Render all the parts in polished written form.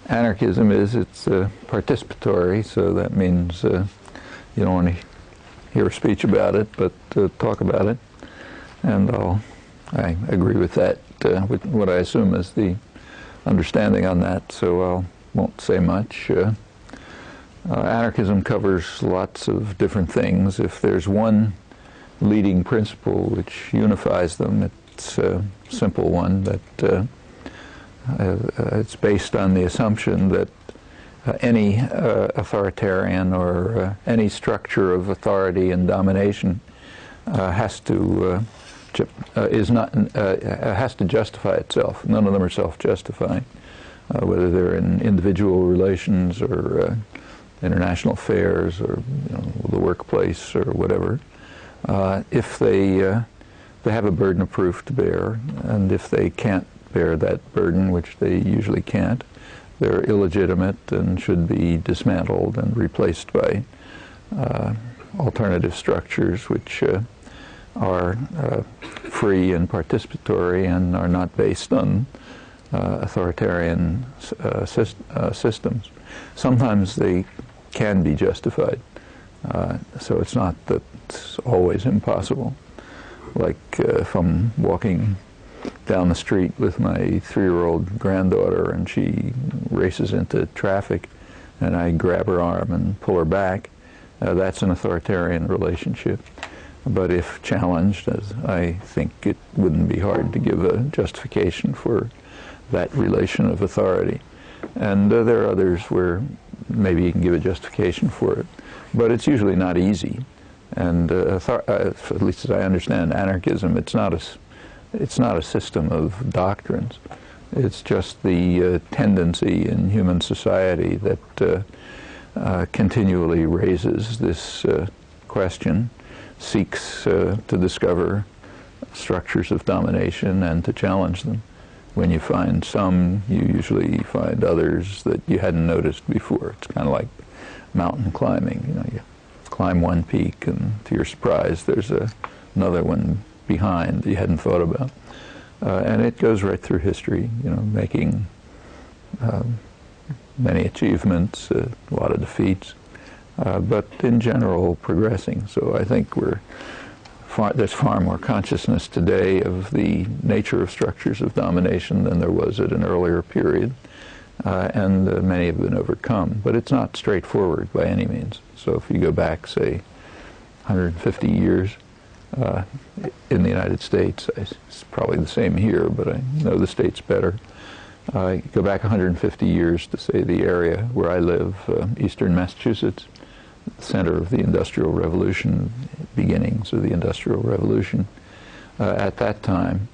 Anarchism is, it's participatory, so that means you don't want to hear a speech about it, but talk about it. And I agree with that, with what I assume is the understanding on that, so I won't say much. Anarchism covers lots of different things. If there's one leading principle which unifies them, it's a simple one, that it's based on the assumption that any authoritarian or any structure of authority and domination has to justify itself. None of them are self-justifying, whether they're in individual relations or international affairs or the workplace or whatever. If they have a burden of proof to bear, and if they can't bear that burden, which they usually can't, they're illegitimate and should be dismantled and replaced by alternative structures which are free and participatory and are not based on authoritarian systems. Sometimes they can be justified, so it's not that it's always impossible. Like if I'm walking down the street with my 3-year-old granddaughter and she races into traffic and I grab her arm and pull her back, that's an authoritarian relationship. But if challenged, as I think it wouldn't be hard to give a justification for that relation of authority. And there are others where maybe you can give a justification for it. But it's usually not easy. And at least as I understand anarchism, it's not a system of doctrines. It's just the tendency in human society that continually raises this question, seeks to discover structures of domination and to challenge them. When you find some, you usually find others that you hadn't noticed before. It's kind of like mountain climbing. You climb one peak, and to your surprise, there's another one behind that you hadn't thought about. And it goes right through history, making many achievements, a lot of defeats, but in general progressing. So I think there's far more consciousness today of the nature of structures of domination than there was at an earlier period, and many have been overcome. But it's not straightforward by any means. So if you go back, say, 150 years in the United States, it's probably the same here, but I know the States better. Go back 150 years to, say, the area where I live, eastern Massachusetts, the center of the Industrial Revolution, beginnings of the Industrial Revolution. At that time,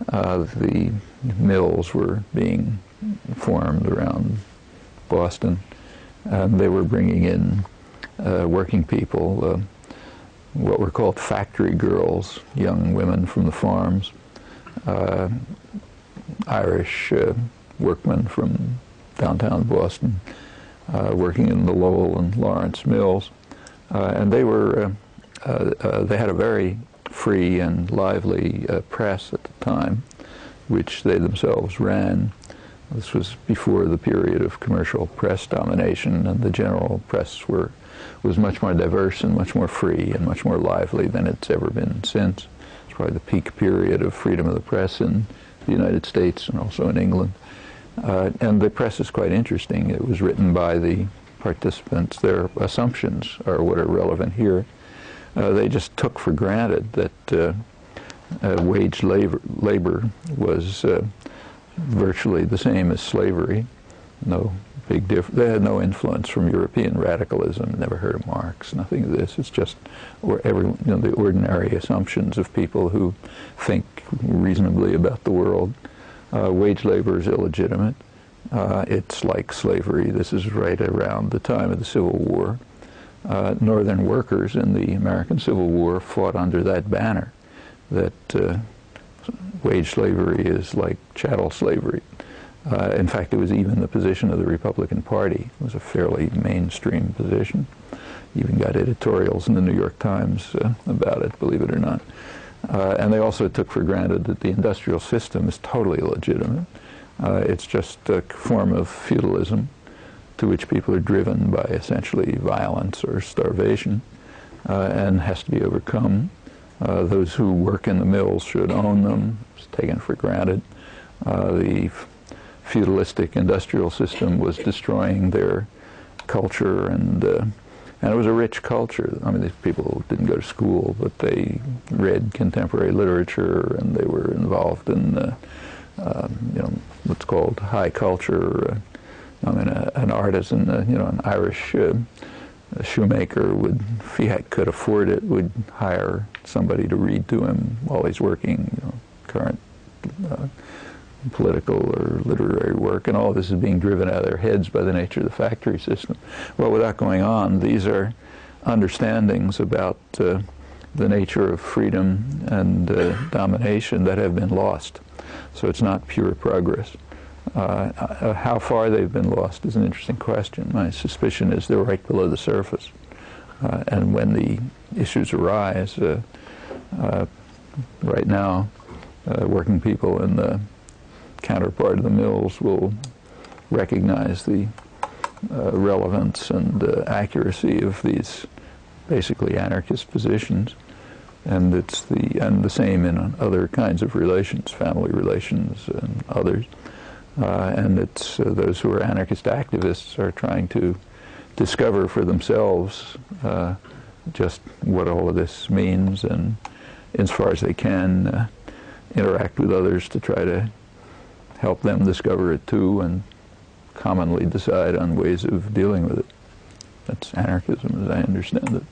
the mills were being formed around Boston, and they were bringing in working people, what were called factory girls, young women from the farms, Irish workmen from downtown Boston, working in the Lowell and Lawrence mills, and they had a very free and lively press at the time, which they themselves ran. This was before the period of commercial press domination, and the general press was much more diverse and much more free and much more lively than it's ever been since. It's probably the peak period of freedom of the press in the United States and also in England. And the press is quite interesting. It was written by the participants. Their assumptions are what are relevant here. They just took for granted that wage labor was virtually the same as slavery. No big difference. They had no influence from European radicalism. Never heard of Marx. Nothing of this. It's just the ordinary assumptions of people who think reasonably about the world. Wage labor is illegitimate. It's like slavery. This is right around the time of the Civil War. Northern workers in the American Civil War fought under that banner, that wage slavery is like chattel slavery. In fact, it was even the position of the Republican Party. It was a fairly mainstream position. Even got editorials in the New York Times about it, believe it or not. And they also took for granted that the industrial system is totally illegitimate. It's just a form of feudalism to which people are driven by essentially violence or starvation, and has to be overcome. Those who work in the mills should own them. It's taken for granted. The feudalistic industrial system was destroying their culture, and it was a rich culture. I mean, these people didn't go to school, but they read contemporary literature, and they were involved in what's called high culture. I mean, an artisan, an Irish shoemaker would, if he could afford it, would hire somebody to read to him while he's working, current political or literary work, and all this is being driven out of their heads by the nature of the factory system. Well, without going on, these are understandings about the nature of freedom and domination that have been lost. So it's not pure progress. How far they've been lost is an interesting question. My suspicion is they're right below the surface. And when the issues arise, right now, working people in the counterpart of the mills will recognize the relevance and accuracy of these basically anarchist positions, and it's the same in other kinds of relations, family relations and others. And it's those who are anarchist activists are trying to discover for themselves just what all of this means, and as far as they can interact with others to try to help them discover it too, and commonly decide on ways of dealing with it. That's anarchism as I understand it.